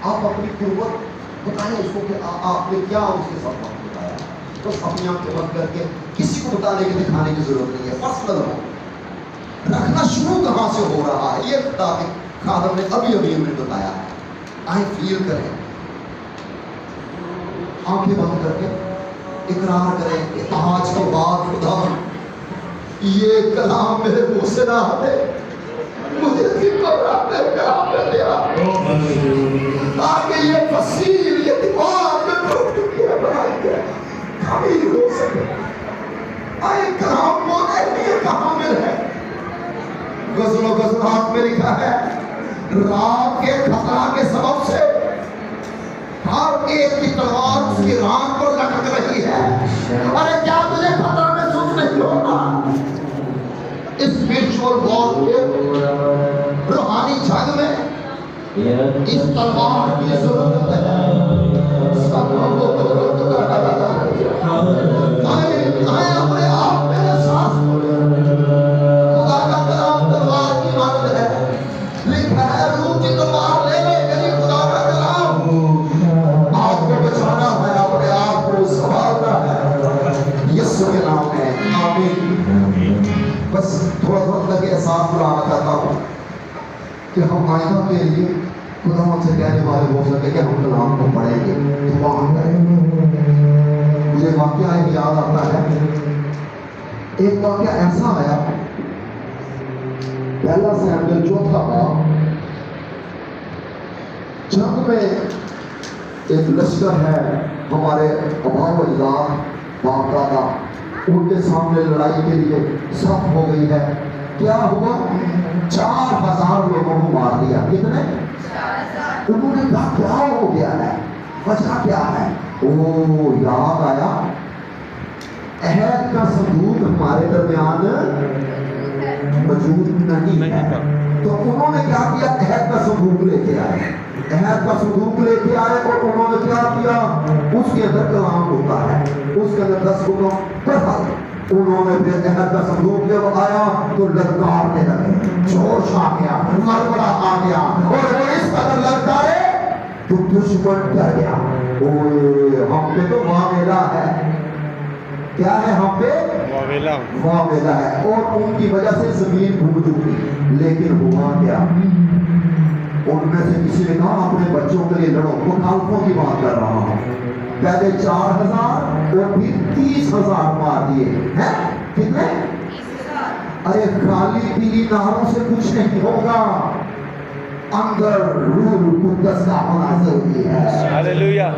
आप अपनी कुर्बत बताएं उसको कि आपने क्या उसके साथ वक्त बताया। बस अपनी आंखें बंद करके किसी को बताने के दिखाने की जरूरत नहीं है। पर्सनल हो, रखना शुरू कहाँ से हो रहा है ये खुदा के खादम ने अभी अभी हमें बताया। आए फील करें, आंखें बंद करके इकरार करें कि आज के बाद खुदा ये कलाम मेरे मुंह से ना आते, मुझे आगे ये फसील ये दिमाग में टूट चुकी है, बनाई है कभी हो सके। आए कलाम बोले ये कहाँ में है। गजलों गजलात में लिखा है रात के खतरा के सबब से हर एक की तलवार उसकी रान पर लटक रही है। अरे क्या तुझे खतरा महसूस नहीं होगा? स्पिरिचुअल वॉर के रूहानी जंग में इस तलवार की जरूरत है। अपने आप में एहसास खुदा का कलाम तलवार की मानद है। लिखा है रूह की तलवार लेने के लिए खुदा का कलाम आपको बचाना है, अपने आप को संभालना है। यीशु के नाम में आमीन। बस थोड़ा थोड़ा लगे एहसास दिलाना चाहता हूँ कि हम आइंदा के लिए खुदा हमसे कहने वाले हो सके कि हम कलाम को पढ़ेंगे, दुआ करेंगे। मुझे वाकया एक याद आता है, एक वाकया ऐसा आया, पहला सैमुएल 4 बाब, जंग में एक लश्कर है हमारे अभाव अजदाद बाप दादा, उनके सामने लड़ाई के लिए सब हो गई है। क्या हुआ? 4000 लोगों को मार दिया। कितने? 4000। उन्होंने कहा क्या हो गया है, वजह क्या है? ओ याद आया, अहद का संदूक हमारे दरमियान मौजूद नहीं है। तो उन्होंने क्या किया? अहद का संदूक लेके आए। अहद का संदूक लेके आए और उन्होंने क्या किया? उसके अंदर कलाम होता है, उसके अंदर 10 हुक्म पढ़ा। उन्होंने फिर अहद का संदूक जब आया तो ललकारने लगे, जोश आ गया, मरमरा आ गया और वो इस कदर ललकारे तो दुश्मन डर गया। ओए हम पे तो मावेला है। क्या है हम पे? मावेला है। और उनकी वजह से जमीन भूल चुकी। लेकिन हुआ क्या? उनमें से किसी ने कहा अपने बच्चों के लिए लड़ो। मुखालफों की बात कर रहा हूँ। पहले 4000 और फिर 30,000 मार दिए हैं। कितने? 30,000। अरे खाली पीली नारों से कुछ नहीं होगा, अंदर रूह कुद्दस का होना जरूरी है। हालेलुया।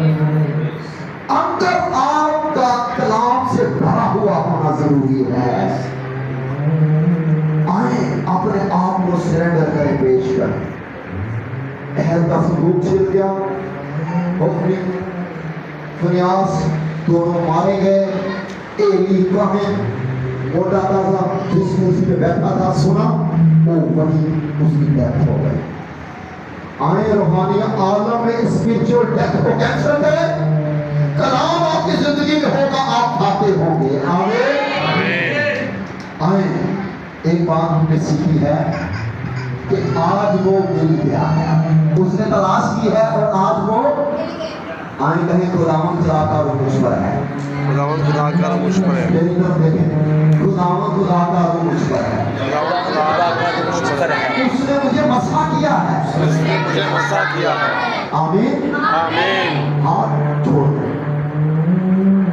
अंदर आपका कलाम से भरा हुआ होना जरूरी है। आए अपने आप को सरेंडर करें, पेश करें। अहद का संदूक छिल गया, फिनियास दोनों मारे गए। एली काहिन मोटा था जिस कुर्सी पे बैठा था, सुना वो वही उसकी डेथ हो गई। आए रूहानी आलम में स्पिरिचुअल डेथ को कैंसिल करें। कलाम आपकी जिंदगी में होगा, आप खाते होंगे। आमीन। आए एक बात हमने सीखी है कि आज वो मिल गया है, उसने तलाश की है और आज वो आए कहें खुदावंद खुदा का रूह मुझ पर है। खुदावंद खुदा का रूह मुझ पर है। मेरी तरफ देखें, खुदावंद खुदा का रूह मुझ पर है। खुदावंद खुदा का रूह मुझ पर है। उसने मुझे मसा किया है। उसने मुझे मसा किया है। आमीन आमीन। हाथ जोड़ दें,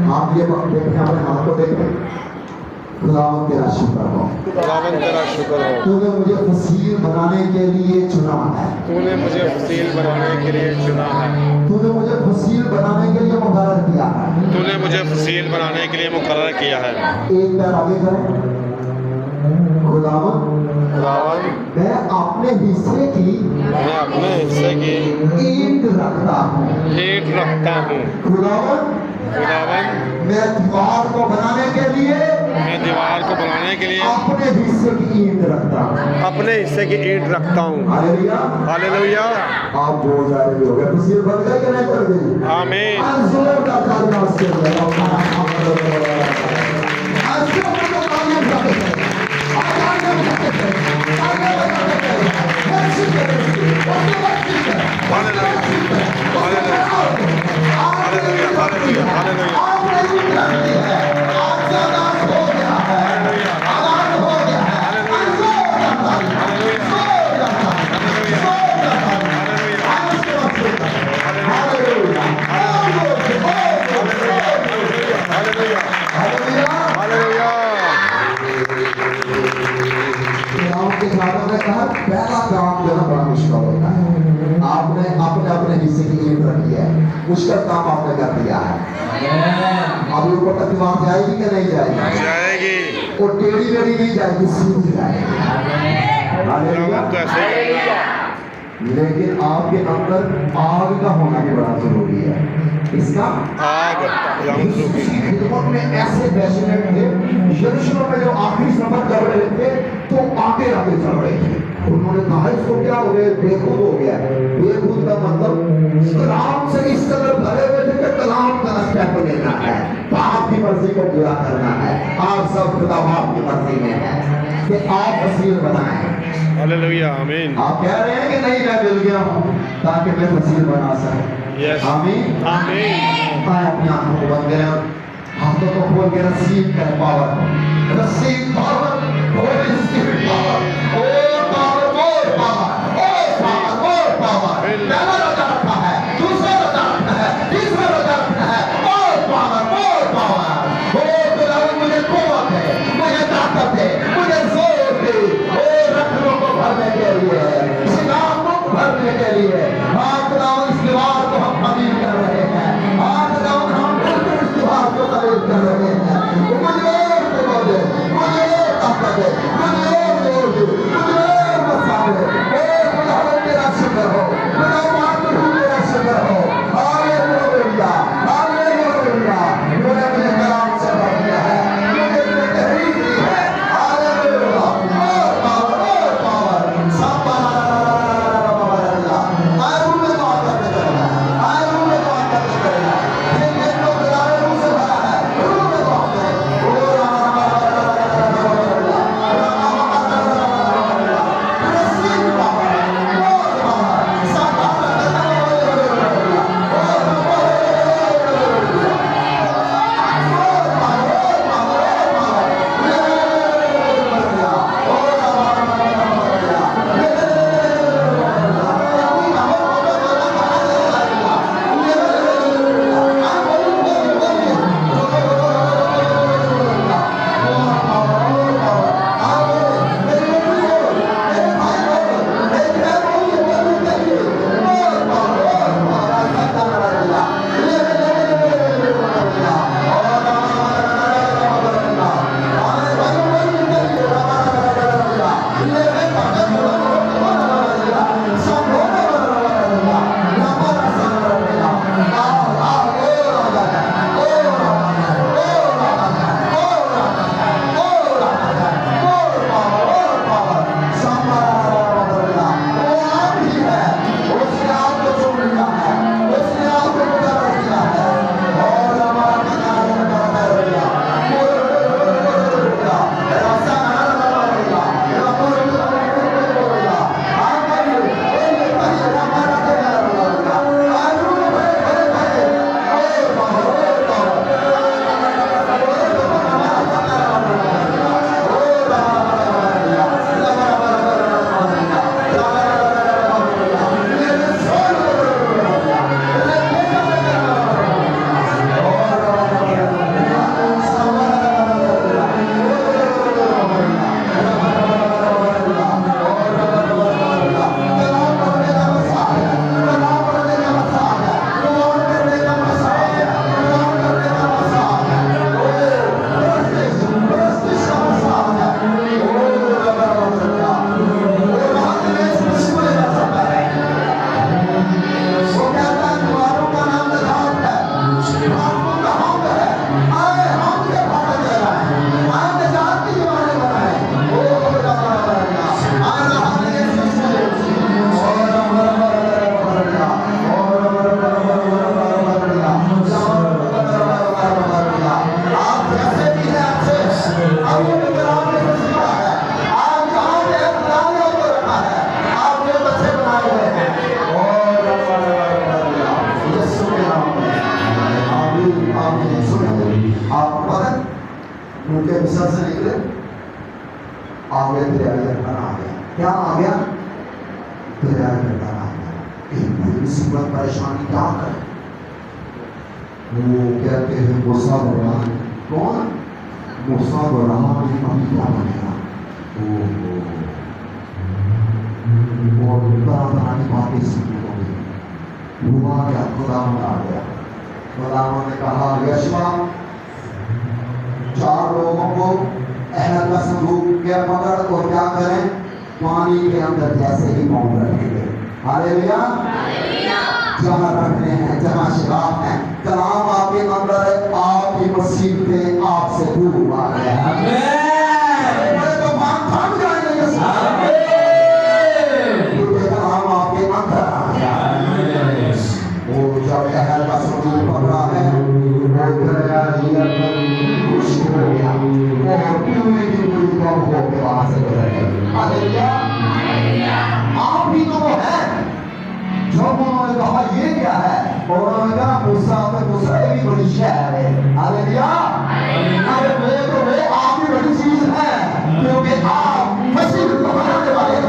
हाथ ये देखें, अपने हाथ को देखें। खुदावंद तेरा शुक्र हो, खुदावंद तेरा शुक्र हो। तूने मुझे फसील बनाने के लिए चुना है। तूने मुझे फसील बनाने के लिए चुना है। तूने मुझे फसील बनाने के लिए मुकर्रर किया है। तूने मुझे फसील बनाने के लिए मुकर्रर किया है। एक पैर आगे करें। खुदावंद खुदावंद मैं अपने हिस्से की ईंट रखता हूँ। खुदावंद खुदावंद मैं दीवार को बनाने के लिए अपने हिस्से की ईंट रखता हूँ। अपने हिस्से की ईंट रखता हूँ। Hallelujah hallelujah. आप बोल जा रहे हो, फसील बन गए कि नहीं बन गई? आमीन। Hallelujah. उसका काम आपने कर दिया है। अभी ऊपर तक दीवार जाएगी कि नहीं जाएगी? जाएगी। और टेढ़ी मेढ़ी नहीं जाएगी, सीधी जाएगी। हालेलुया। लेकिन आपके अंदर आग का होना भी बड़ा जरूरी है। इसका आग उसकी खिदमत में ऐसे पैशनेट थे। यरूशलेम में जो आखिरी सफर कर रहे थे तो आगे आगे चल रहे थे। उन्होंने कहा इसको क्या हो गया, बेखुद हो गया। बेखुद का मतलब कलाम से इस कदर भरे हुए थे कि कलाम का स्टेप लेना है, बाप की मर्जी को पूरा करना है। आप सब खुदा बाप की मर्जी में है कि आप फसील बनाएं। हालेलुया। आमीन। आप कह रहे हैं कि नहीं मैं मिल गया हूँ ताकि मैं फसील बना सकूं। यस। आमीन। आमीन। आए अपनी आंखों को बंद करें, हाथों को खोल के रिसीव करें power, receive power, Holi spirit power, और पावर, और पावर, और पावर, और पावर। पहला रोजा रखा है, दूसरा रोजा रखा है, तीसरा रोजा रखा है, और पावर, और पावर। ओ खुदावंद मुझे कुव्वत दे, मुझे ताकत दे, मुझे जोर दे, और रखनों को भरने के लिए, सिलामों को भरने के लिए। हाँ खुदावंद इस दीवार को हम कबील कर रहे हैं। हाँ खुदावंद हम इस दीवार को कबील कर रहे हैं। मुझे कुव्वत दे, मुझे ताकत दे, मुझे जोर दे, मुझे बसा दे। ओ खुदावंद तेरा शुक्र हो, खुदा मातृ तेरा शुक्र हो। Hallelujah, hallelujah. तूने मुझे कलाम से भर दिया है, मुझे तूने तहरीक दी है। हालेलुया। और पावर, और पावर। सब आयरन में बात करते चलना, आयरन में बात करते चलना। ये लोग आयरन से भरा है, रूह में बात करें। ओ रसीद पावर, और पावर। सब उनके मिस्र से निकले, आगे दरियाई अरबान आ गया। क्या आ गया? दरियाई अरबान आ गया। एक बड़ी मुसीबत परेशानी क्या करे? वो कहते हैं मूसा बरहान। कौन? मूसा बरहान ने अभी क्या बनेगा? और तरह तरह की बातें सुनने को मिली। वो हुआ क्या? खुदावन आ गया। खुदावन ने कहा यशवा 4 लोगों को अहद का संदूक के पकड़ और क्या करें? पानी के अंदर जैसे ही पाँव रखेंगे। हालेलुया। जहाँ रखने हैं, जहाँ शराब है, कलाम आपके अंदर है, आपकी मुसीबतें आपसे दूर आ गया है। तो मान थम जाएंगे कलाम आपके अंदर आ गया है। वो जब अहद का संदूक पकड़ा है, वो खुश हो गया और पूरी की पूरी कम होकर वहां से गुजर गए। हालेलुया। आप भी तो वो है। जब उन्होंने कहा ये क्या है, और उन्होंने कहा मूसा तो मूसा ये भी बड़ी शय है। हालेलुया। अरे वे आप भी बड़ी चीज है, क्योंकि आप मसीह को बनाने वाले हैं।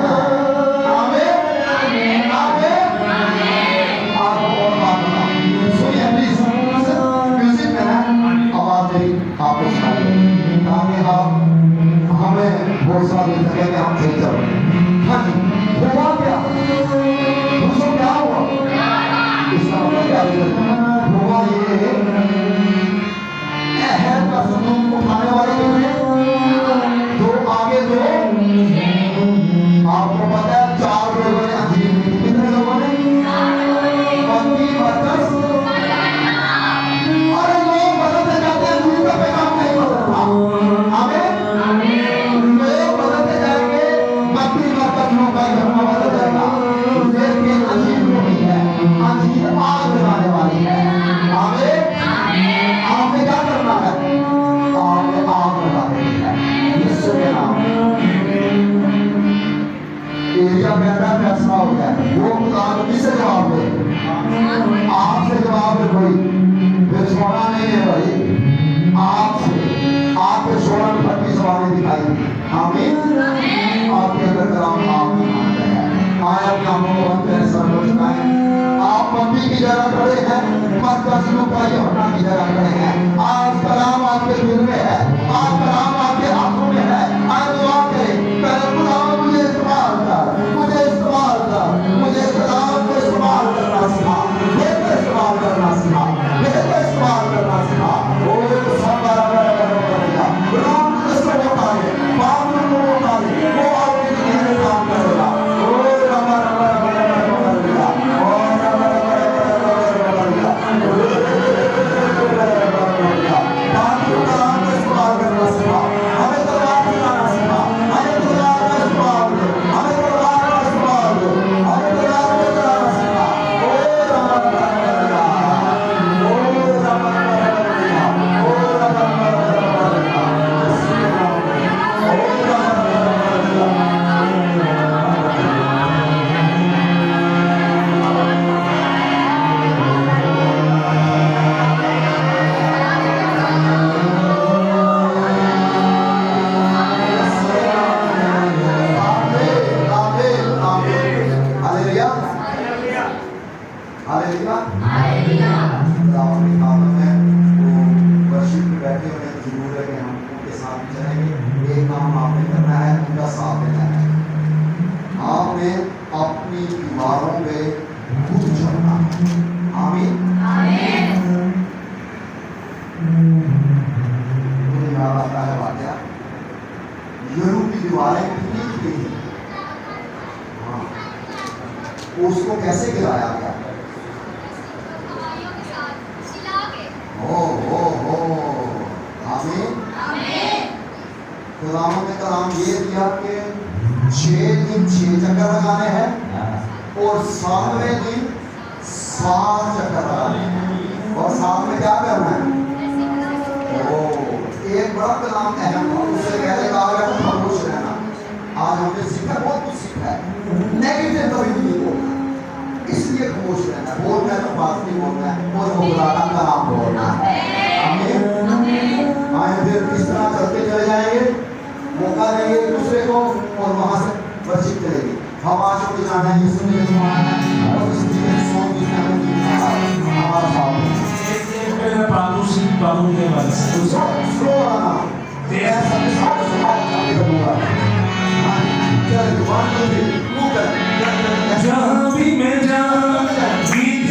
आमीन आमीन। आप और बात सुनिए प्लीज, म्यूजिक में ना आवाज मेरी आपको सुनाइए ताकि आप हमें बहुत सारी जगह में हम चल जाए। हाँ जी, हुआ क्या? दूसरों क्या हुआ? इसका मतलब क्या हुआ? ये अहद का संदूक उठाने वाले कितने? 2 आगे 2। आपको पता है 4 लोगों ने अंजीर दी। कितने लोगों ने? 32 32। अरे लोग बदलते जाते हैं, दूर का पैगाम नहीं बदलता। आमीन। लोग बदलते जाएंगे, 32 लोगों का धर्म बदल जाएगा, लेकिन अंजीर नहीं है। अंजीर आग लगाने वाली है। आमीन। आपने क्या करना है? आपने आग लगानी है यीशु के नाम। एरिया कहता है फैसला हो गया, वो खुदा किससे जवाब दे? आपसे जवाब दे कोई, फिर सोना नहीं है भाई, आपके सोना में 32 सवारी दिखाई। आमीन। आपके अंदर कलाम आप आया अपने आंखों को बंद करें, सर को झुकाएं। आप मम्मी की जगह खड़े हैं, मरकज लुका यूहन्ना की जगह खड़े हैं। आज कलाम आपके दिल में है, आज कलाम आपके हाथों में है। आज दुआ करें, पहले खुदा मुझे इस्तेमाल कर, मुझे इस्तेमाल कर, मुझे कलाम को इस्तेमाल करना सिखा, बेहतर इस्तेमाल करना सिखा, बेहतर इस्तेमाल करना सिखा। ओ सारा करेगा, राम कृष्ण को उठाए, बाबू को उठाए, वो आपकी जिंदगी में काम करेगा। उसको कैसे गिराया गया? खुदावंद ने कलाम ये दिया कि 6 दिन 6 चक्कर लगाने हैं और 7वें दिन 7 चक्कर लगाने हैं और 7 में क्या करना है? एक बड़ा कलाम अहम था, उससे पहले कहा गया था खामोश रहना। आज हमने सीखा, बहुत कुछ सीखा है, नेगेटिव कभी नहीं बोलना, इसलिए खामोश रहना, बोलना है तो बात नहीं बोलना है और खुदा का कलाम बोलना है। आमीन। आए फिर इस तरह चलते चले जाएंगे, मौका देंगे एक दूसरे को और वहां से वर्शिप करेंगे। हम आज को जाना है, यीशु ने सुनाया है और इस दिन सॉन्ग हमारा साथ है। बालू के बाद स्लो आना तेरा सबसे साथ साथ करूंगा। चल वन टू थ्री, जहाँ भी मैं जाऊँ गीत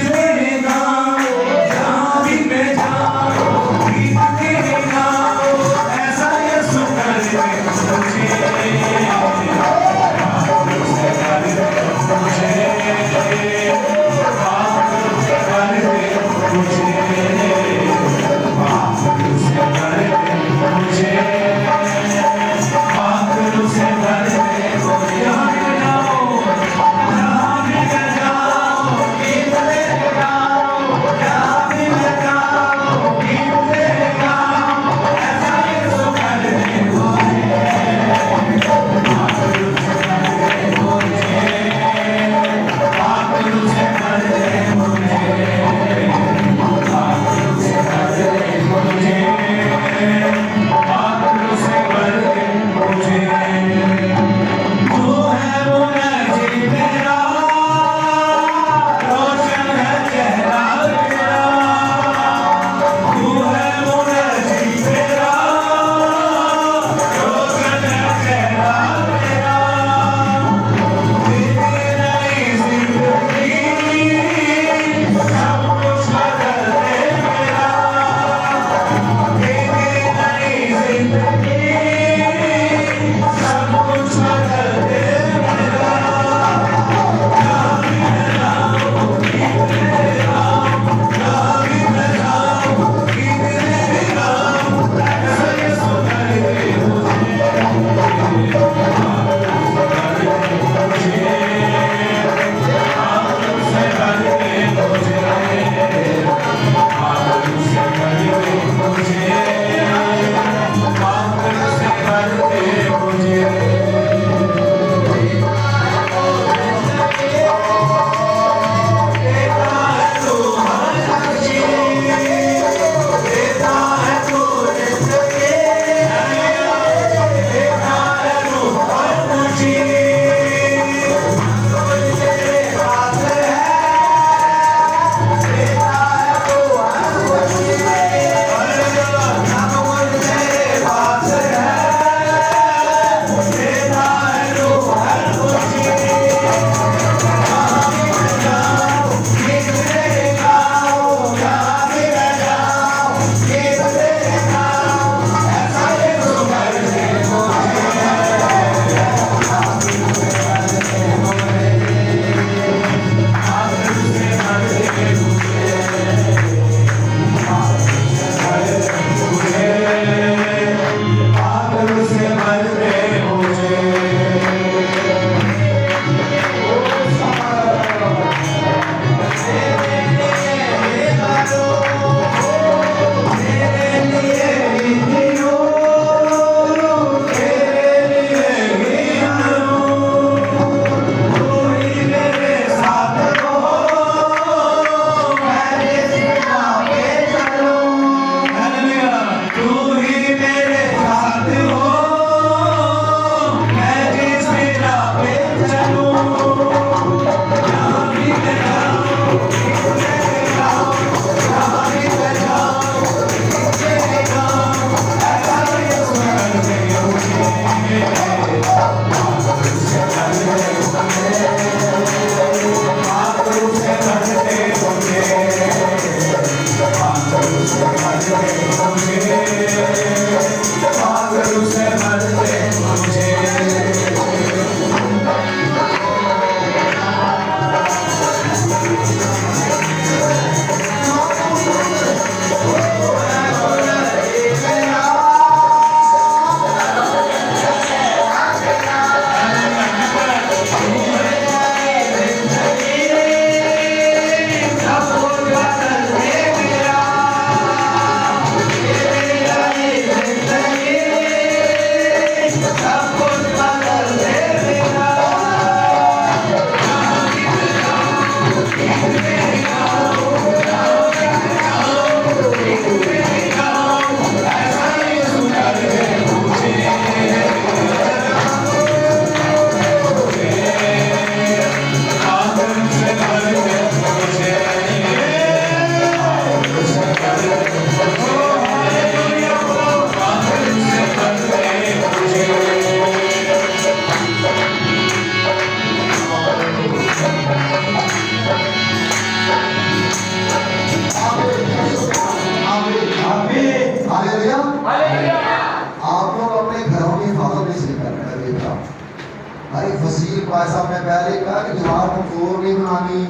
भाई साहब ने पहले कहा कि दीवार को जोर नहीं बनानी,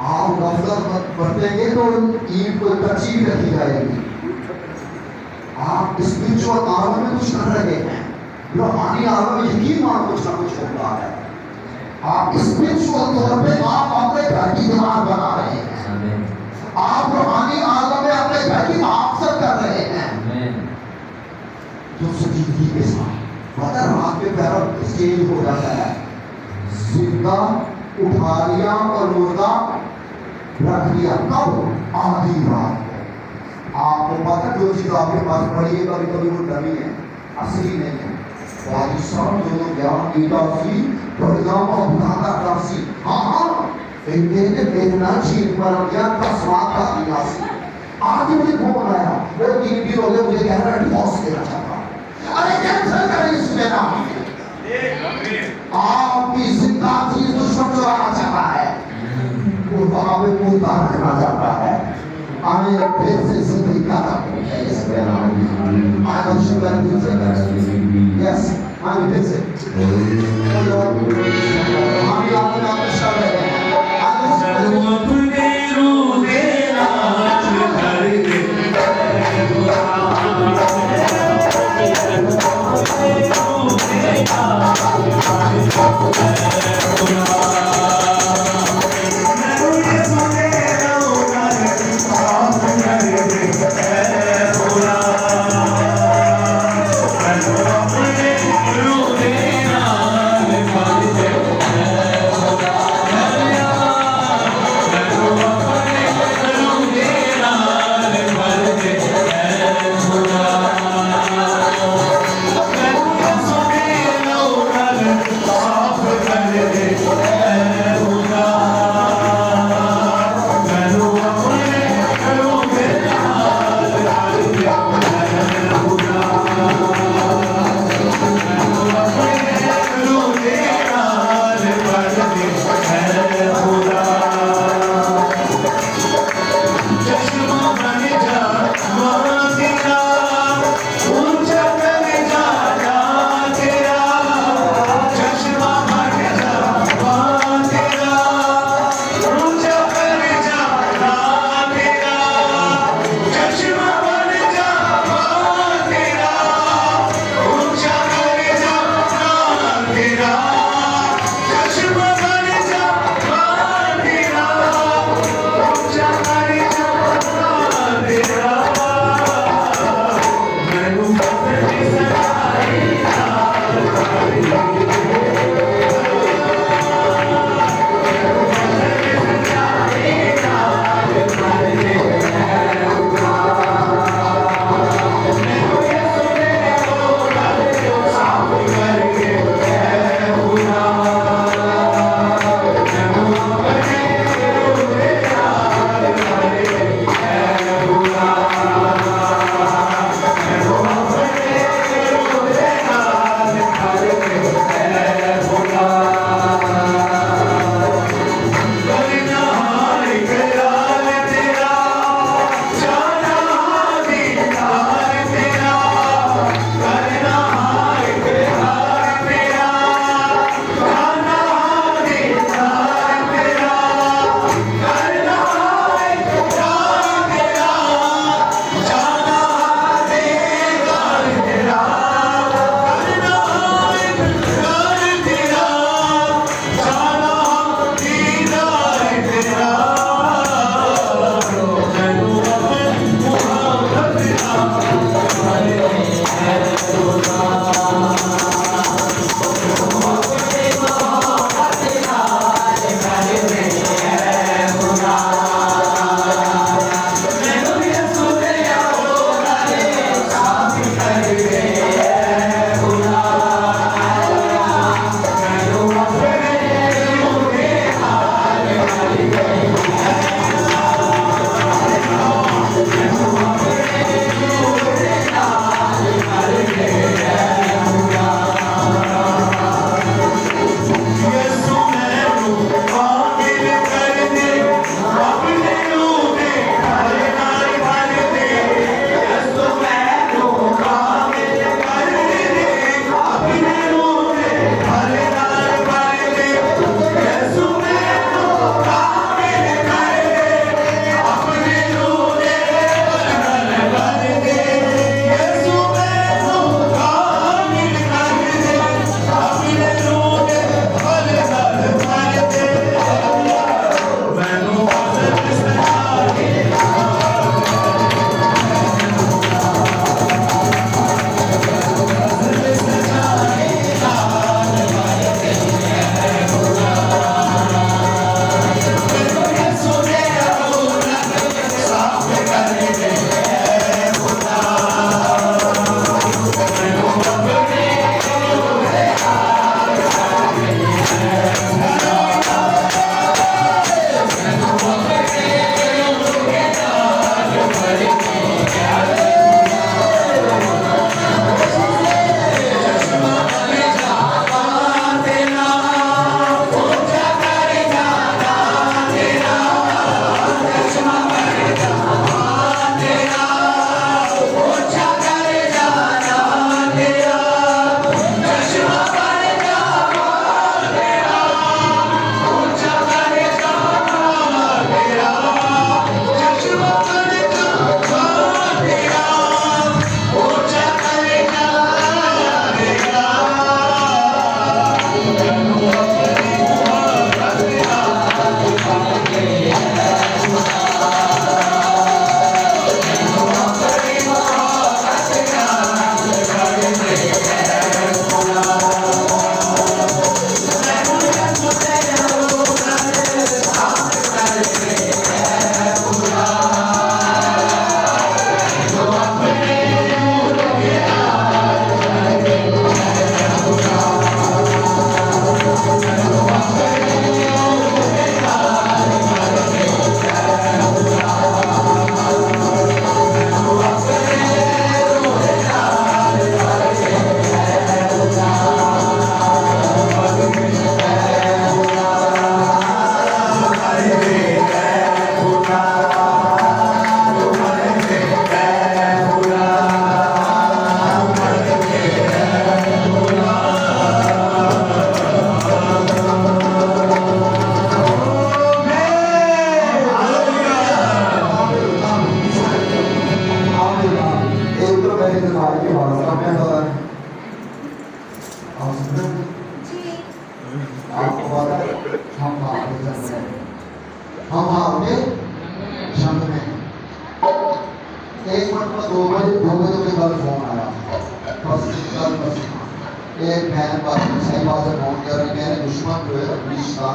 आप लफ्ज़ बरतेंगे तो ईंट को कच्ची भी रखी जाएगी। आप स्पिरिचुअल आलम में कुछ कर रहे हैं, रूहानी आलम में यकीन मान कुछ ना कुछ हो रहा है। आप स्पिरिचुअल तौर पे आप अपने घर की दीवार बना रहे हैं, आप रूहानी आलम में अपने घर की हिफाजत कर रहे हैं। जो सजीदगी के साथ मगर रात के पैरों स्टेज हो जाता है, जिंदा उठा लिया और मुर्दा रख दिया। कब? आधी रात को। आपको पता जो चीज आपके पास पड़ी है कभी कभी वो डमी है, असली नहीं है। भाई साहब दोनों ज्ञान गीतासी परिणाम और बुधाता कासी, हाँ इनके बेहना चीज पर ज्ञान का स्वाद का दिलासी। आज मुझे फोन आया, वो 3 दिन हो गए मुझे कह रहा है डिवोर्स देना चाहता हूँ। अरे कैंसिल करें इसमें ना, आपकी जिंदा चीज दुश्मन चुराना चाहता है, वो वहां पे मुर्दा रखना चाहता है। आने फिर से जिंदगी का यस आने फिर से हम याद में आप शब्द है हम आपके जंग में हैं। एक मिनट में 2 बजे के कल फोन आया, बस एक बहन बात सही बात है, फोन कर रही है, दुश्मन जो है रिश्ता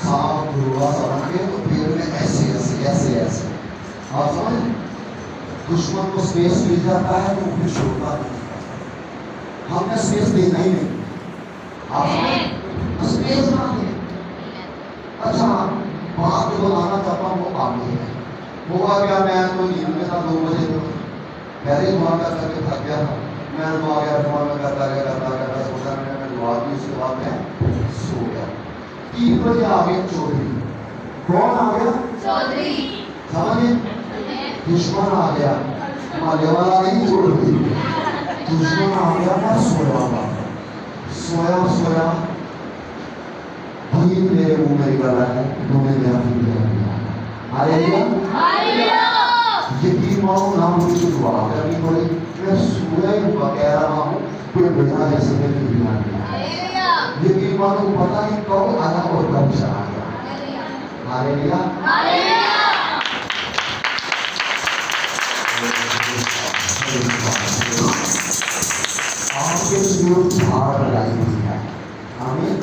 सांप धुआ समझ के तो पेड़ में ऐसे ऐसे ऐसे ऐसे आप समझ, दुश्मन को स्पेस मिल जाता है तो फिर छोड़ता नहीं, हमने स्पेस देना ही नहीं, आप स्पेस मांगे। अच्छा बात जो बताना चाहता हूँ वो आगे है, होगा क्या, मैं तो नींद में था 2 बजे, तो पहले ही दुआ करके थक गया था, मैं दुआ गया दुआ में करता सोचा मैंने दुआ की, उसके बाद मैं सो गया। 3 बजे आ गए चौधरी, कौन आ गया? चौधरी, समझे, दुश्मन आ गया, माले वाला नहीं चौधरी, दुश्मन आ गया। मैं सोया भीड़ मेरे मुंह में निकल रहा है, तुमने मेरा फिर यकीन मानो ना मुझे दुआ करनी पड़ी, मैं सोया ही हुआ कह रहा हूँ, कोई बेटा जैसे मैं फिर आ गया, यकीन मानो पता नहीं कब आया और कब चला गया। हालेलुया, आपके विरुद्ध भार लगाई हुई है। आमीन।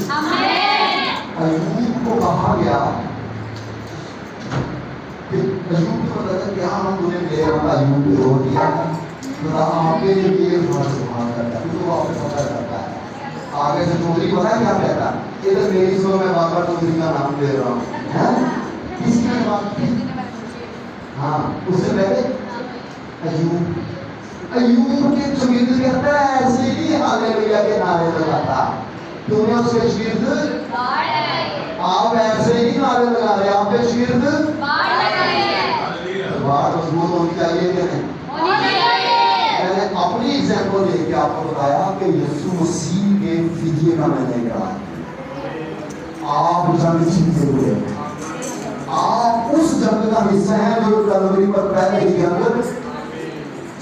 अय्यूब को कहा गया कि अय्यूब को लगा क्या हम तूने मेरे वाला अय्यूब को रो दिया, खुदा आपके लिए बहुत सुभान करता है, तो आपको पता करता है। आगे से चौधरी पता है क्या कहता है, इधर मेरी सुनो, मैं बार-बार चौधरी का नाम ले रहा हूँ, हैं? किसकी बात? हाँ, उससे पहले अय्यूब के शागिर्द कहता है ऐसे ही हालेलुया के नारे लगाता, तुमने उसके शागिर्द आप ऐसे ही नारे लगा रहे, आपके शागिर्द बात मजबूत होनी चाहिए कि नहीं? मैंने अपनी एग्जाम्पल लेके आपको बताया कि यीशु मसीह के फिदिये का मैंने कहा, आप जंग जीते हुए, आप उस जंग का हिस्सा है जो कलवरी पर पहले ही जंग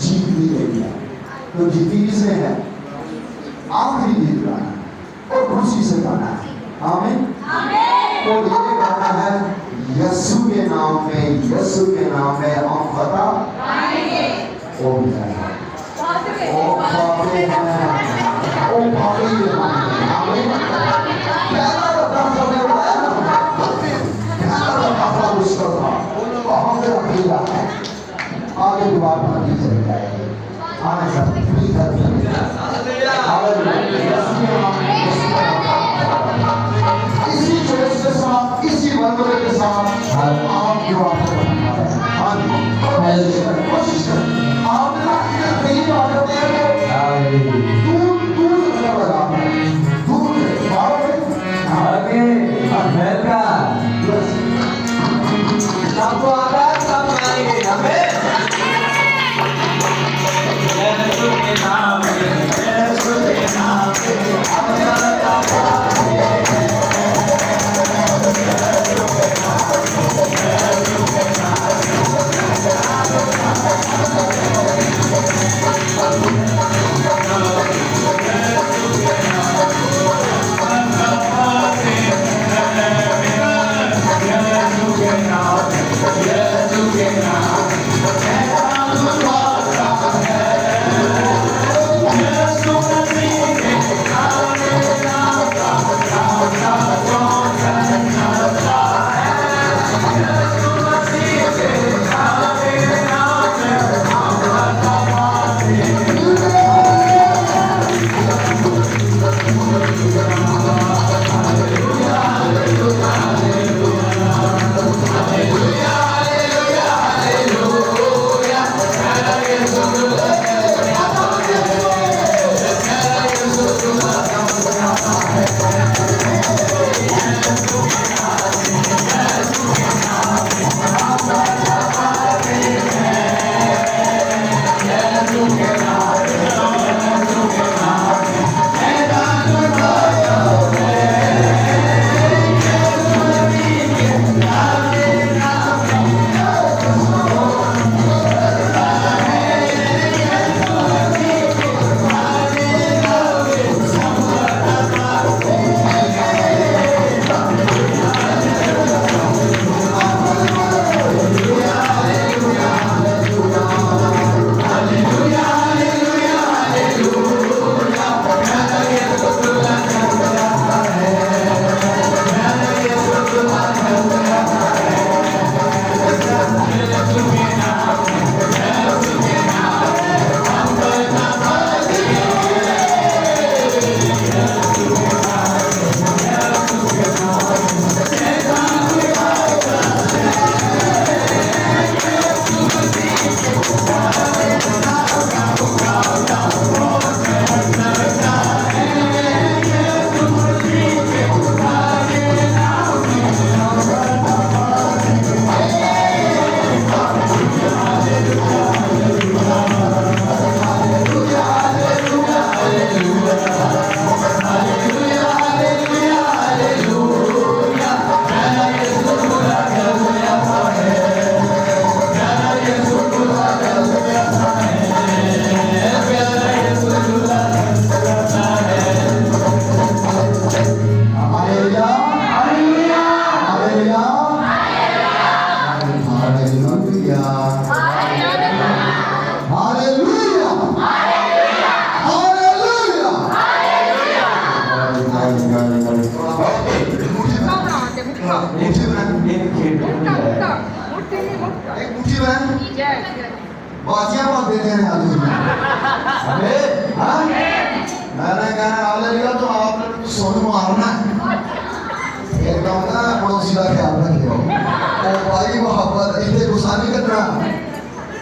जीत ली गई है। तो जीती किसने है? आखिरी जीत रहा है और खुशी से गाना है। आमीन। तो ये गाना है यीशु के नाम में, यीशु के नाम में हम फतह पाएंगे। ओ पाते हैं, ओ पाते हैं। आमीन। पहला बता सबने बताया ना, पहला बता मुश्किल था, वहां से अकेला है, आगे दुआ करनी चल जाएगी। आने सब ठीक है, इसी चोट के साथ, इसी बंदरे के साथ आप जो कोशिश करें, आपने कई बार दूर लगा दूर आगे अमेरिका आपको आवाज सब आएंगे हमें नाम एक मुट्ठी में बाजियां मत देते हैं आज अबे हाँ मैंने कहा हालेलुया तो आपने तो सोनू मारना एकदम ना पड़ोसी का ख्याल रखियो ओ भाई मोहब्बत इतने गुस्सा नहीं करना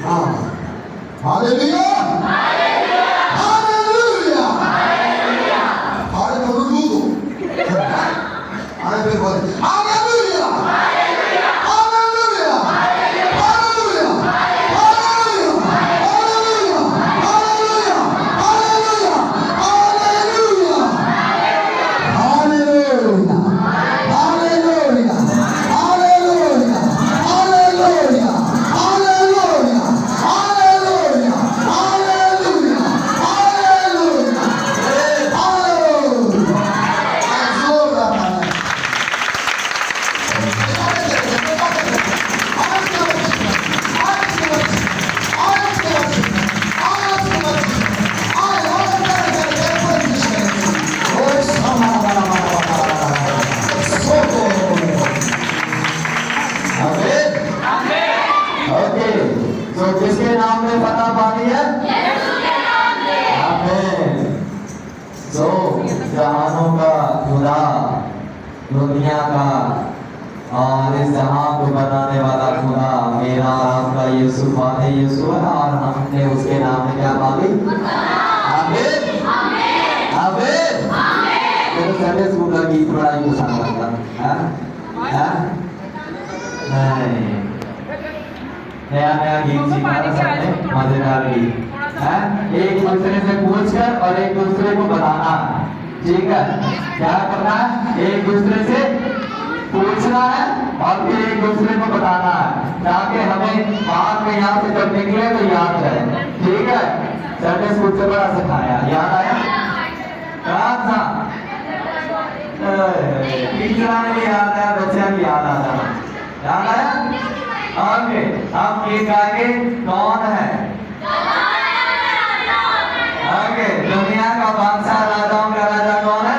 हाँ हालेलुया हालेलुया हाले तो रुदू आए फिर बोले hallelujah hallelujah hallelujah hallelujah hallelujah hallelujah hallelujah hallelujah hallelujah hallelujah hallelujah hallelujah hallelujah hallelujah hallelujah किसके नाम में फतह पानी है? आमीन। तो जहानों का खुदा, दुनिया का और इस जहां को बनाने वाला खुदा मेरा और आपका यीशु है यीशु है और हमने उसके नाम में क्या मांगी? आमीन आमीन आमीन। तो संडे स्कूल का गीत बड़ा ही पसंद आता है नहीं नया नया गीत सीखा था सबने मजेदार गीत है एक दूसरे से पूछकर और एक दूसरे को बताना ठीक है क्या करना है एक दूसरे से पूछना है और फिर एक दूसरे को बताना है ताकि हमें बाद में यहाँ से जब निकले तो याद रहे ठीक है संडे स्कूल से बड़ा सिखाया याद आया कहाँ था टीचर ने भी याद आया बच्चा भी याद आया आगे हम गीत गाएंगे कौन है आगे दुनिया का बादशाह राजाओं का राजा कौन है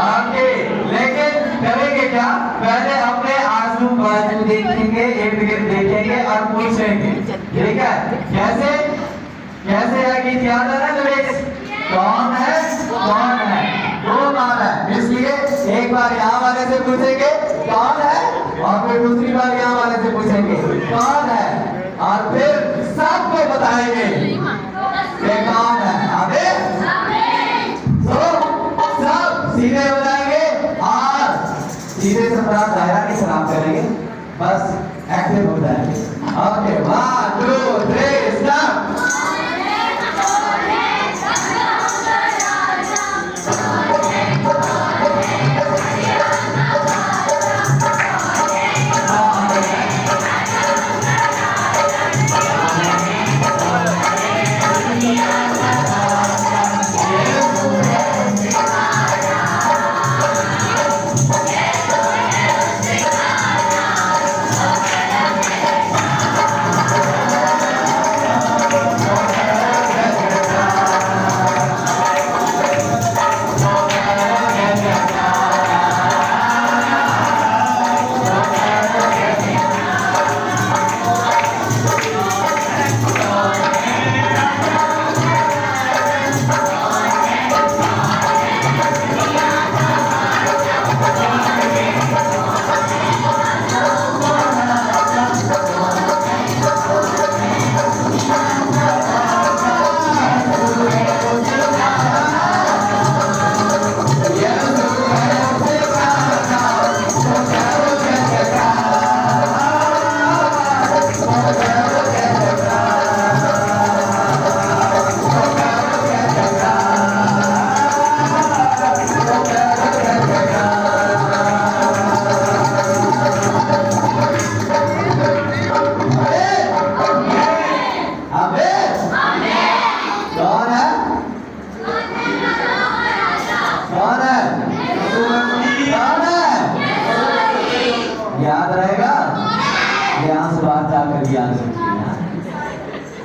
आगे लेकिन करेंगे क्या पहले अपने आजू बाजू देखेंगे इर्द गिर्द देखेंगे और पूछेंगे ठीक है कैसे कैसे है गीत याद है ना लिरिक्स कौन है दो बार है इसलिए एक बार यहाँ वाले से पूछेंगे कौन है और फिर दूसरी बार यहाँ वाले से पूछेंगे कौन है और फिर सबको बताएंगे कि कौन है अबे तो सब सीधे हो जाएंगे और सीधे से दायरा नहीं खराब करेंगे बस एक्टिव हो जाएंगे ओके 1 2 3 स्टार्ट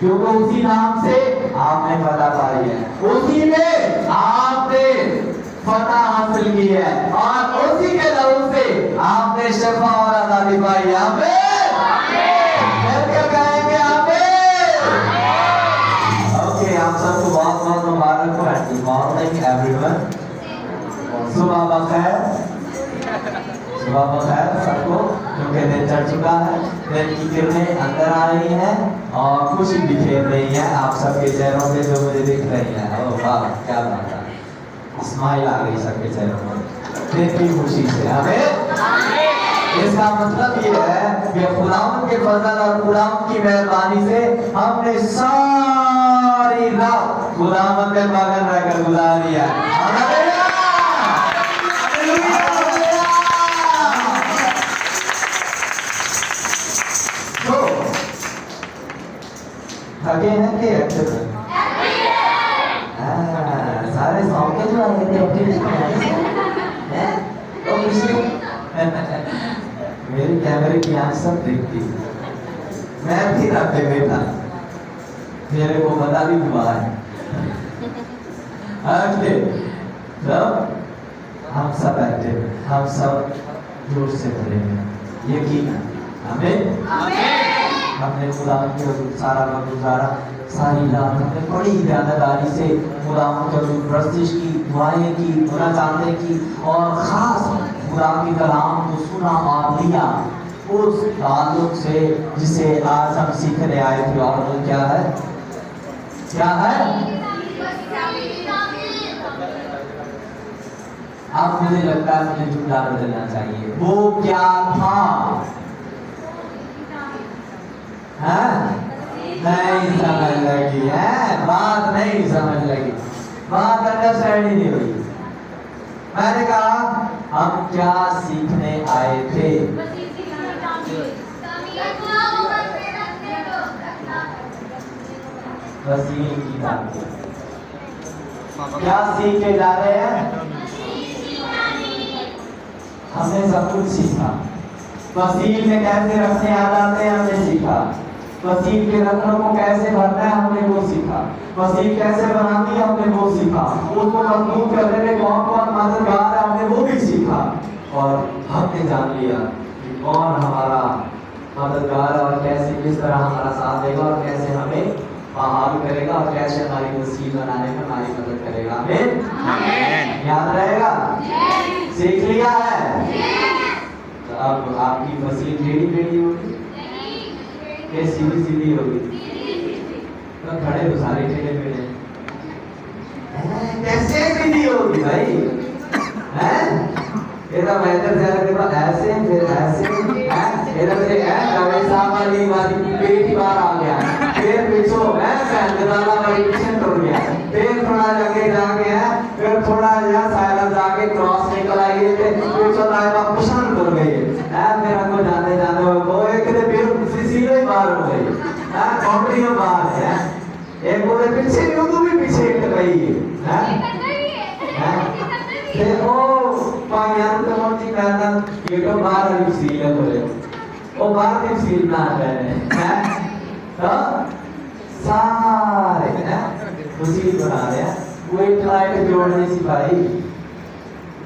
क्योंकि उसी नाम से आपने फतह पाई है उसी में आपने फतह हासिल की है और उसी के लहू से आपने शफा और आजादी पाई है मिलकर गाएंगे आमीन। ओके, आप सबको बहुत बहुत मुबारक हो एंड गुड मॉर्निंग एवरीवन। सुबह बखैर, सुबह बखैर सबको, क्योंकि दिन चढ़ चुका है, दिन की किरणें अंदर आ रही हैं और खुशी बिखेर रही है आप सबके चेहरों पे जो मुझे दिख रही है। ओह वाह, क्या बात है, स्माइल आ गई सबके चेहरों पर दिन की खुशी से। हमें इसका मतलब ये है कि खुदावंद के फजल और खुदावंद की मेहरबानी से हमने सारी रात खुदावंद के मगन रहकर गुजारी है। तो थके हैं कि एक्टिव हैं? सारे सौंके जो आए थे एक्टिव हैं? तो मेरी कैमरे की आंख सब दिखती, मैं भी रखते बैठा, मेरे को पता भी हुआ है। ओके, तो हम सब एक्टिव, हम सब जोर से बोलेंगे, यकीन है हमें। हमने खुदा के सारा वक्त गुजारा, सारी रात हमने बड़ी ईमानदारी से खुदा के प्रस्तिश की, दुआएं की, मुनाजातें की और खास खुदा के कलाम को सुना और लिया उस ताल्लुक से जिसे आज हम सीखने आए थे। और वो क्या है? क्या है? अब मुझे लगता है मुझे जुमला बदलना चाहिए। वो क्या था? नहीं समझ लगी है, बात नहीं समझ लगी, बात अंडरस्टैंड ही नहीं हुई। मैंने कहा हम क्या सीखने आए थे? वसील की ताकत। क्या सीख के जा रहे हैं? हमने सब कुछ सीखा। वसील में कैसे रखने आ जाते हैं हमने सीखा। वसील के रत्नों को कैसे भरना है हमने वो सीखा। वसील कैसे बनानी है हमने वो सीखा। उसको मजबूत करने में कौन कौन मददगार है हमने वो भी सीखा। और हमने जान लिया कि कौन हमारा मददगार है और कैसे किस तरह हमारा साथ देगा और कैसे हमें बहाल करेगा और कैसे हमारी वसील बनाने में हमारी मदद करेगा। आमीन। याद रहेगा? सीख लिया है? तो अब आपकी वसील टेढ़ी टेढ़ी होगी ये सीधी सीधी होगी? तो खड़े तो सारे टेढ़े मेढ़े। कैसे सीधी होगी भाई? हैं? इधर इधर से देखो ऐसे फिर ऐसे, इधर से साहब वाली पेट बाहर आ गया, फिर पीछो गदाला वाली पीछे टूट गया, फिर थोड़ा आगे जाके फिर थोड़ा यहाँ साइलेंस जाके क्रॉस निकल आई, पीछो लाइवा पुशन टूट गई है। फिर हमको जाने जाने वो एक फिर सीधे बाहर हो गई, कॉमेडी में बाहर है। एक बोले पीछे तू भी पीछे हट गई है। देखो पायान तो मोटी कहता ये तो बाहर वाली सील है बोले वो बाहर की सील ना है तो सारे उसी बना रहे हैं। वो एक लाइट जोड़ने सिखाई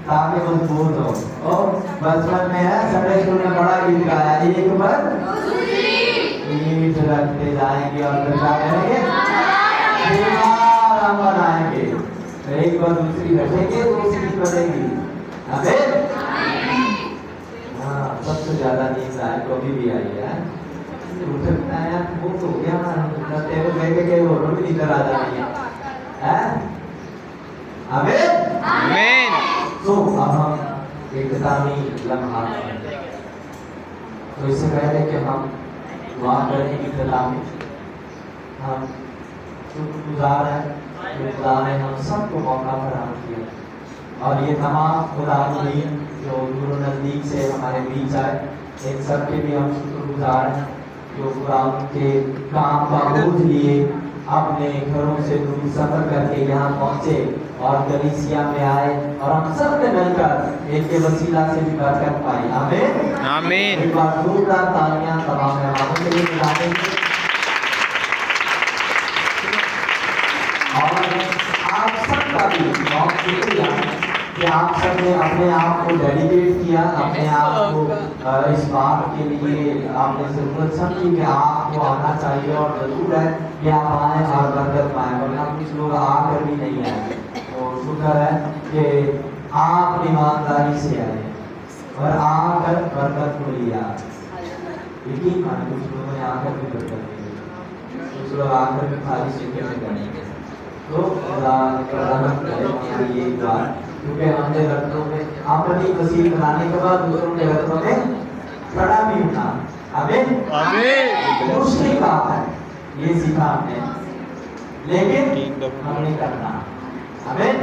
ताकि मजबूत हो। और बचपन में है संडे स्कूल में बड़ा गीत गाया, एक बार ईंट रखते जाएंगे और फिर क्या करेंगे? दीवार हम बनाएंगे, एक बार दूसरी रखेंगे दूसरी बनेगी। आमीन। हाँ, सबसे ज्यादा नींद आए कभी भी आई है उठता है वो तो हो गया ना तेरे को के वो रोटी नींद आ जाती है। आमीन। आमीन। तो अब हम इख्तितामी लम्हा, तो इससे पहले कि हम दुआ करने की इख्तितामी हम शुक्रगुजार हैं कि खुदा ने हम सबको मौका फराहम किया और ये तमाम खुदावंद जो दूर नज़दीक से हमारे बीच आए इन सब के भी हम शुक्रगुजार हैं जो खुदावंद के काम का बोझ लिए अपने घरों से दूर सफर करके यहाँ पहुँचे और कलीसिया में आए और हम सब ने मिलकर इनके वसीला से भी बरकत पाई। आमीन। आमीन। एक बार जोरदार तालियां तमाम मेहमानों के लिए बजा देंगे। और आप सबका भी बहुत शुक्रिया कि आप सबने अपने आप को डेडिकेट किया, अपने आप को इस बात के लिए आपने जरूरत समझी कि आपको आना चाहिए और जरूर है कि आप आए और बरकत पाए, वरना कुछ लोग आकर भी नहीं आए। तो शुक्र है कि आप ईमानदारी से आए और आकर बरकत को लिया। यकीन माने कुछ लोगों ने आकर भी बरकत ली, कुछ लोग आकर भी खाली सिक्के में गए। तो ये बात क्योंकि हमने रत्नों में अपनी तस्वीर बनाने के बाद दूसरों के रत्नों में खड़ा भी होना, आमीन, मुश्किल बात है, ये सीखा हमने, लेकिन हमने करना, आमीन।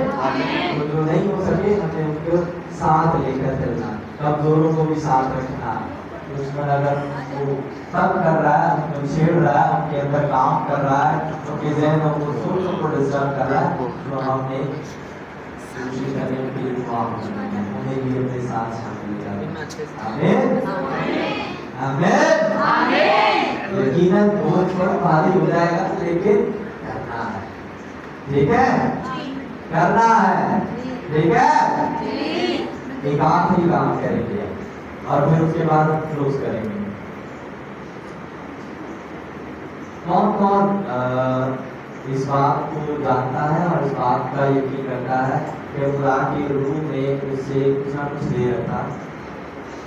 तो जो नहीं हो सके हमें उनको साथ लेकर चलना, कमजोरों को भी साथ रखना। दुश्मन अगर वो तंग कर रहा है, उनको छेड़ रहा है, उनके अंदर काम कर रहा है, उनके ज़हन और सोचों को डिस्टर्ब कर रहा है, तो हमने कोशिश करने के लिए उन्हें भी अपने साथ शामिल किया। आमीन, आमीन। यकीनन बहुत थोड़ा भारी हो जाएगा, लेकिन करना है, ठीक है, करना है, ठीक है। एक आखिरी काम करेंगे और फिर उसके बाद क्लोज करेंगे। कौन कौन इस बात को जानता है और इस बात का यकीन करता है कि खुदा के रूह में उससे कुछ ना कुछ दे रखा?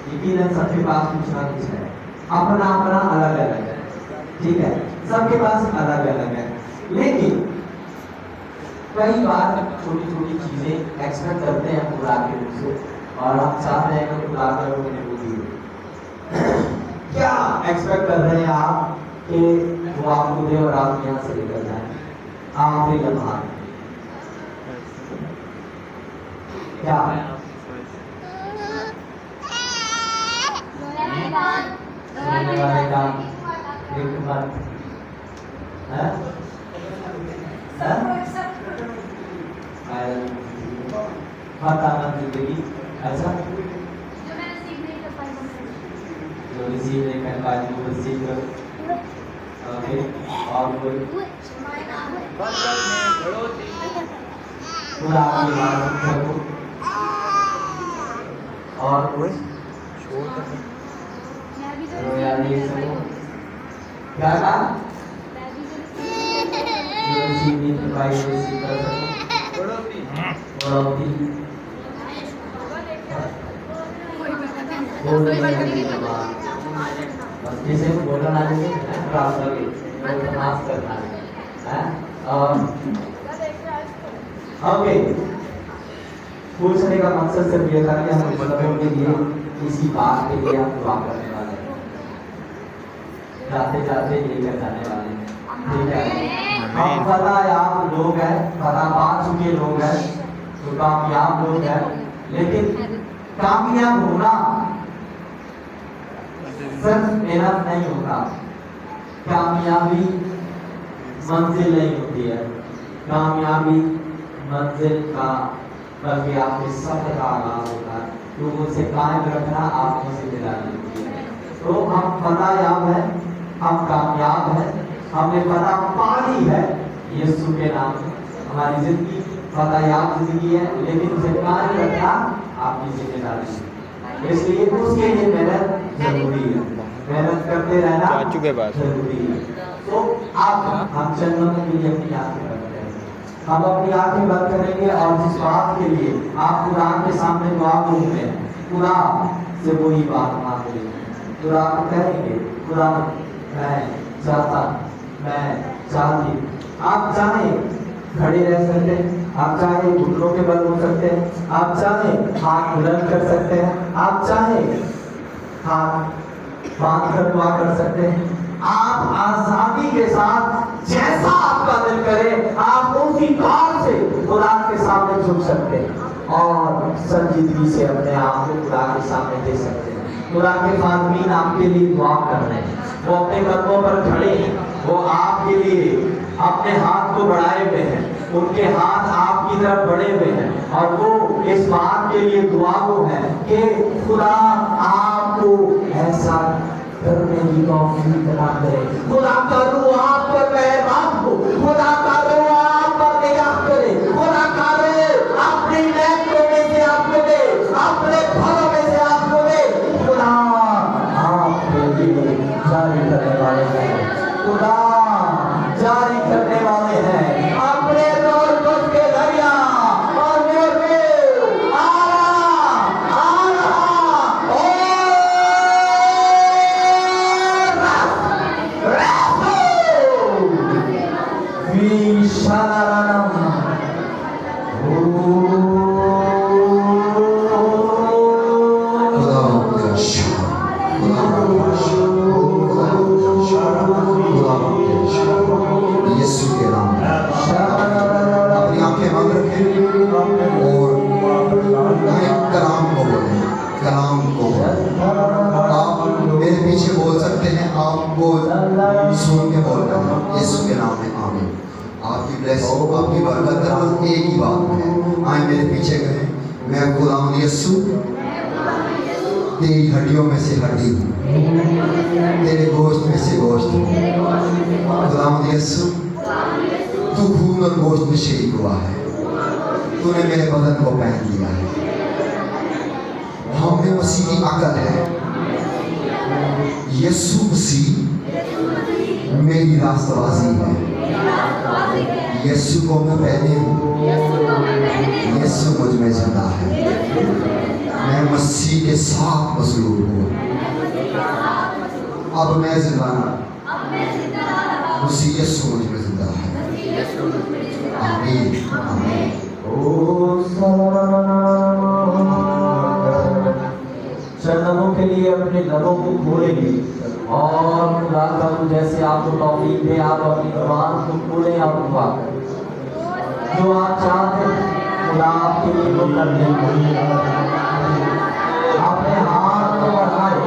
यकीनन सबके पास कुछ ना कुछ है, अपना अपना अलग अलग है, ठीक है, सबके पास अलग अलग है। लेकिन कई बार छोटी छोटी चीजें एक्सपेक्ट करते हैं खुदा के रूह से और हम चाहते हैं कि खुदा का रूह हमें दिए। क्या एक्सपेक्ट कर रहे हैं आप कि वो आपको दे और आप यहाँ से निकल जाए आखिरी लम्हा? क्या सुनने वाले का एक बात है, फताना जिंदगी, अच्छा जो रिसीव नहीं कर पाए वो रिसीव करो, ओके। और कोई पूरा आपकी बात करो, और कोई तो यार ये सब क्या कहा, जो रिसीव नहीं कर पाए रिसीव कर सको, बढ़ोतरी जैसे बोलना चाहिए प्राप्त करना है। और ओके, पूछने का मकसद सिर्फ ये था कि हम बच्चों के लिए इसी बात के लिए हम दुआ करने वाले हैं, जाते जाते लेकर जाने वाले हैं, ठीक है। हम पता याब लोग हैं, पता पा चुके लोग हैं, तो कामयाब लोग हैं, लेकिन कामयाब होना सिर्फ मेहनत नहीं होता, कामयाबी मंजिल नहीं होती है, कामयाबी मंजिल का बल्कि आपके सफर का आगाज होता है, लोगों से कायम रखना आपकी जिम्मेदारी होती है। तो हम फतायाब हैं, हम कामयाब हैं, हमने फतह पा ली है यीशु के नाम में, हमारी जिंदगी फतायाब जिंदगी है, लेकिन उसे कायम रखना आपकी जिम्मेदारी है, इसलिए उसके लिए मेहनत जरूरी है, मेहनत करते रहना जरूरी है। तो अब हम चंद मिनट के लिए अपनी आंखें बंद करेंगे, हम अपनी आंखें बंद करेंगे और जिस बात के लिए आप खुदा के सामने दुआ करेंगे, खुदा से वही बात मांगेंगे, खुदा को कहेंगे, खुदा मैं चाहता, मैं चाहती, आप चाहे खड़े रह सकते हैं, आप चाहे घुटनों के बल हो सकते हैं, आप चाहे हाथ बुलंद कर सकते हैं, आप चाहे हाथ बांध कर दुआ कर सकते हैं, आप आजादी के साथ जैसा आपका दिल करे आप उसी बात से खुदा के सामने झुक सकते हैं और संजीदगी से अपने आप को खुदा के सामने दे सकते हैं। खुदा के खादमीन आपके लिए दुआ कर रहे हैं, वो अपने कदमों पर खड़े हैं, वो आपके लिए अपने हाथ को बढ़ाए हुए हैं, उनके हाथ आपकी तरफ बढ़े हुए हैं और वो इस बात के लिए दुआगो है कि खुदा आपको ऐसा करने की तौफीक अता करे, खुदा का रूह आप पर मेहरबान हो, खुदा का रूह आप पर निगाह करे, खुदा का रूह अपनी नेत्रों में से जारी करने वाले हैं, खुदा जारी करने वाले हैं अपने रोल के दरिया और मेरे यीशु के नाम में अपनी आंखें बंद रखें और कलाम को बोलें, कलाम को आप मेरे पीछे बोल सकते हैं, आपको सुन के बोलना है यीशु के नाम में। आमीन। आपकी ब्लेसिंग, आपकी बरकत बस एक ही बात है, आए मेरे पीछे कहें, मैं खुदावंद यीशु तेरी हड्डियों में से हड्डी हूँ, तेरे गोश्त में से गोश्त हूँ। खुदावंद यीशु तू खून और गोश्त में शरीक हुआ है, तूने मेरे बदन को पहन लिया है, हम में मसीह की अकल है, यीशु मसीह मेरी रास्तबाजी है, यीशु को मैं पहने हूँ, यीशु मुझ में जिंदा है, मैं मसीह के साथ मसलूब हूँ, अब मैं जिंदा मसीह यीशु मुझ में जिंदा है। आमीन आमीन। चरणों के लिए अपने लबों को खोलेंगे और खुदा का जैसे आपको तौफीक दे आप अपनी ज़ुबान को खोलें और दुआ करें, जो आप चाहते हैं खुदा आपके लिए वो कर देंगे। अपने हाथ को बढ़ाएं,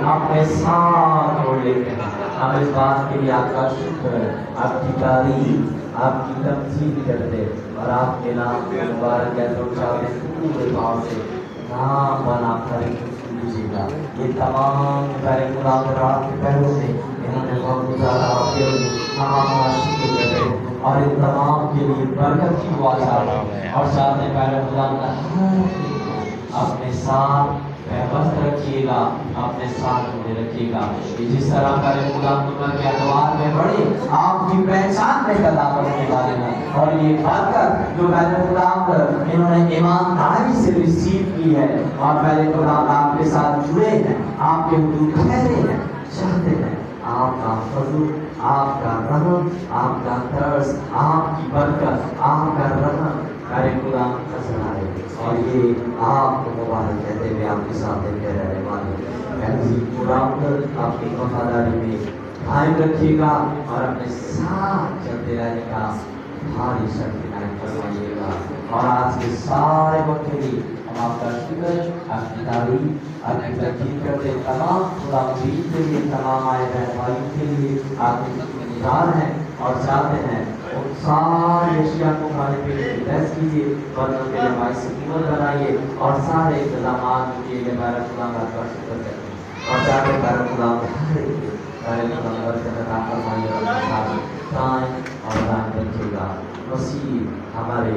अपने साथ जोड़ लेते हैं। हम इस बात के लिए आपका शुक्र है, आपकी तारीफ, आपकी तमजीद करते और आपके नाम को मुबारक कहते उठाते पूरे भाव से नाम बना करें लीजिएगा। ये तमाम करें खुदा रात के पहलों से इन्होंने बहुत ज़्यादा आपके हम शुक्र करते और इन तमाम के लिए बरकत की दुआ चाहते और चाहते पहले खुदा अपने साथ मस्त रखिएगा, अपने साथ में रखिएगा। कि जिस तरह का खुदा तुमर के अखबार में बढ़े, आपकी पहचान में कदा करने वाले हैं। और ये बरकत जो पहले खुदा इन्होंने ईमानदारी से रिसीव की है और पहले खुदा आपके साथ जुड़े हैं, आपके हुजूर ठहरे हैं, चाहते हैं आपका फजल, आपका रहम, आपका तरस, आपकी बरकत, आपका रहम अरे खुदा नजर आए और ये आपको मुबारक कहते हुए आपके सामने कह रहे वाले पूरा आपकी वफादारी में कायम रखिएगा और अपने साथ चलते रहने का भारी शक्ति नायक करवाइएगा। और आज के सारे वक्त के लिए हम आपका शुक्र, आपकी तारीफ, आपकी तकलीफ करते तमाम खुदा मरीज के लिए, तमाम आए बहन भाइयों के लिए आपके शुक्रगुजार हैं और चाहते हैं उन सारे एशिया को खाने पीने की टेस्ट कीजिए, बर्तन के लिए हमारी कीमत बनाइए और सारे इंतजाम किए गए मेरा खुदा का शुक्र करें और चाहते मेरा खुदा पहले खुदा बरकत अता फरमाइए और दान रखिएगा। मसीह हमारे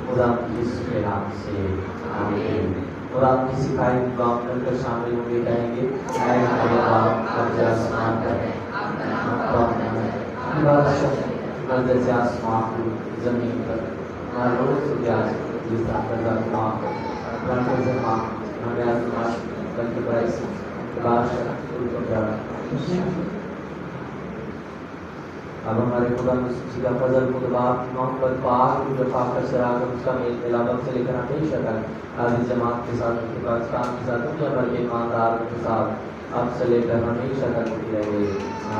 खुदा यीशु के नाम से आमीन। और आप किसी कार्य को आप करकर शामिल होंगे, कहेंगे ऐ हमारे बाप कर्ज आसमान करें कर्ज से आसमान को जमीन पर हमारा रोज ब्याज जिस तरह कर्जा माफ कर कर्ज माफ हमें आसमान करके बड़ाई से अब हमारे खुदा मसीह का फजल खुदा की मोहब्बत पाक जो पाकर शराब उसका मेल मिलावट से लेकर हमेशा तक आदि जमात के साथ उनके पास काम के साथ दुनिया भर के ईमानदार के साथ अब से लेकर हमेशा तक होती रहे।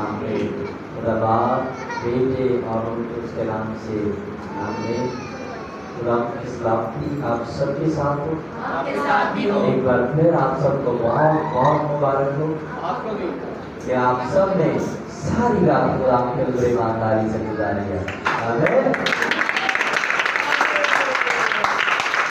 आमीन। खुदा बाप बेटे और उसके नाम से आमीन। खुदा की सलामती आप सबके साथ हो, आपके साथ भी हो। एक बार फिर आप सबको बहुत बहुत मुबारक हो आपको भी कि आप सब ने सारी रात खुदा के ईमानदारी से गुजारी है। आमीन।